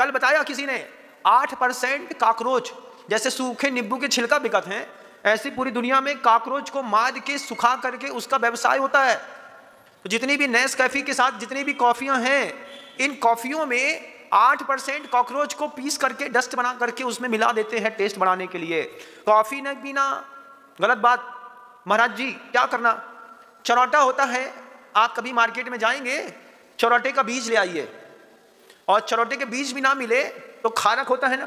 कल बताया किसी ने 8% कॉकरोच, जैसे सूखे नींबू के छिलका बिकत हैं, ऐसी पूरी दुनिया में कॉकरोच को मार के सुखा करके उसका व्यवसाय होता है। तो जितनी भी नेस्कैफे के साथ जितनी भी कॉफियां हैं, इन कॉफियों में 8% कॉकरोच को पीस करके डस्ट बना करके उसमें मिला देते हैं टेस्ट बढ़ाने के लिए। कॉफी न पीना गलत बात। महाराज जी क्या करना, चरौटा होता है, आप कभी मार्केट में जाएंगे, चरौटे का बीज ले आइए, और चरौटे के बीज भी ना मिले तो खारक होता है ना,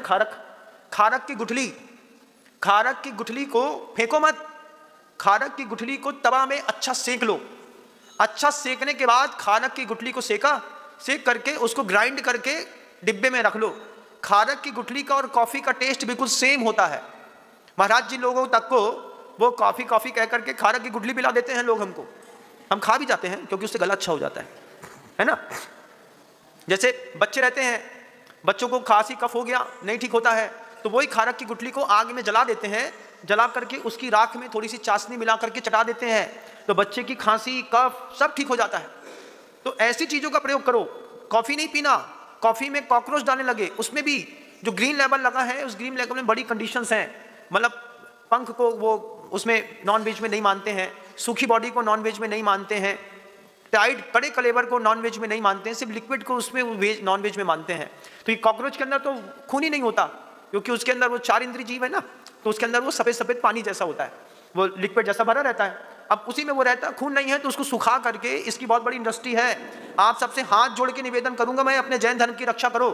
खारक की गुठली, खारक की गुठली को फेंको मत, खारक की गुठली को तवा में अच्छा सेक लो। अच्छा सेकने के बाद खारक की गुठली को सेक करके उसको ग्राइंड करके डिब्बे में रख लो। खारक की गुठली का और कॉफी का टेस्ट बिल्कुल सेम होता है। महाराज जी लोगों तक को वो कॉफी कह करके खारक की गुठली पिला देते हैं लोग हमको, हम खा भी जाते हैं क्योंकि उससे गला अच्छा हो जाता है ना। जैसे बच्चे रहते हैं, बच्चों को खांसी कफ हो गया, नहीं ठीक होता है, तो वही खारक की गुठली को आग में जला देते हैं, जला करके उसकी राख में थोड़ी सी चाशनी मिला करके चटा देते हैं, तो बच्चे की खांसी कफ सब ठीक हो जाता है। तो ऐसी चीज़ों का प्रयोग करो। कॉफ़ी नहीं पीना, कॉफ़ी में कॉकरोच डालने लगे, उसमें भी जो ग्रीन लेबल लगा है उस ग्रीन लेबल में बड़ी कंडीशंस हैं, मतलब पंख को वो उसमें नॉन वेज में नहीं मानते हैं, सूखी बॉडी को नॉन वेज में नहीं मानते हैं, टाइट कड़े कलेवर को नॉन वेज में नहीं मानते हैं, सिर्फ लिक्विड को उसमें वेज नॉन वेज में मानते हैं। तो ये कॉकरोच के अंदर तो खून ही नहीं होता, क्योंकि उसके अंदर वो 4 इंद्रिय जीव है ना, तो उसके अंदर वो सफ़ेद सफ़ेद पानी जैसा होता है, वो लिक्विड जैसा भरा रहता है। अब उसी में वो रहता है, खून नहीं है, तो उसको सुखा करके, इसकी बहुत बड़ी इंडस्ट्री है। आप सबसे हाथ जोड़ के निवेदन करूंगा मैं, अपने जैन धर्म की रक्षा करो,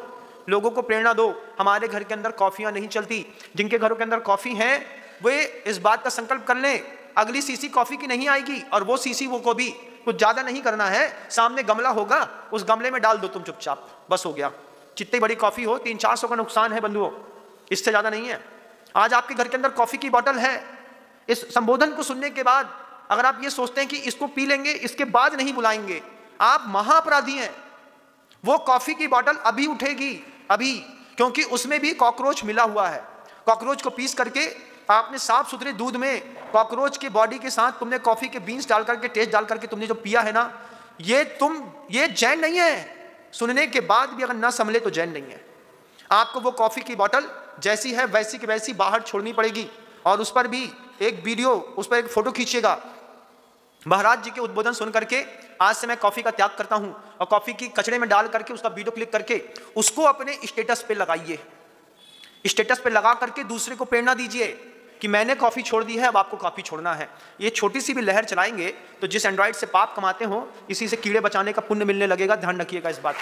लोगों को प्रेरणा दो। हमारे घर के अंदर कॉफ़ियाँ नहीं चलती, जिनके घरों के अंदर कॉफ़ी है वे इस बात का संकल्प कर लें, अगली सीसी कॉफ़ी की नहीं आएगी, और वो सीसी वो को भी कुछ ज़्यादा नहीं करना है, सामने गमला होगा, उस गमले में डाल दो तुम चुपचाप, बस हो गया। जितनी बड़ी कॉफ़ी हो, 300-400 का नुकसान है बंधुओं, इससे ज़्यादा नहीं है। आज आपके घर के अंदर कॉफ़ी की बॉटल है, इस संबोधन को सुनने के बाद अगर आप ये सोचते हैं कि इसको पी लेंगे इसके बाद नहीं बुलाएंगे, आप महाअपराधी हैं। वो कॉफ़ी की बॉटल अभी उठेगी, अभी, क्योंकि उसमें भी कॉकरोच मिला हुआ है। कॉकरोच को पीस करके आपने साफ सुथरे दूध में कॉकरोच की बॉडी के साथ तुमने कॉफ़ी के बीन्स डाल करके, टेस्ट डाल करके तुमने जो पिया है ना, ये जैन नहीं है। सुनने के बाद भी अगर ना संभले तो जैन नहीं है। आपको वो कॉफ़ी की बॉटल जैसी है वैसी की वैसी बाहर छोड़नी पड़ेगी, और उस पर भी एक वीडियो, उस पर एक फोटो खींचिएगा। महाराज जी के उद्बोधन सुन करके आज से मैं कॉफ़ी का त्याग करता हूं, और कॉफ़ी की कचड़े में डाल करके उसका वीडियो क्लिक करके उसको अपने स्टेटस पे लगाइए। स्टेटस पे लगा करके दूसरे को प्रेरणा दीजिए कि मैंने कॉफ़ी छोड़ दी है, अब आपको कॉफ़ी छोड़ना है। ये छोटी सी भी लहर चलाएंगे तो जिस एंड्रॉइड से पाप कमाते हो, इसी से कीड़े बचाने का पुण्य मिलने लगेगा। ध्यान रखिएगा इस बात।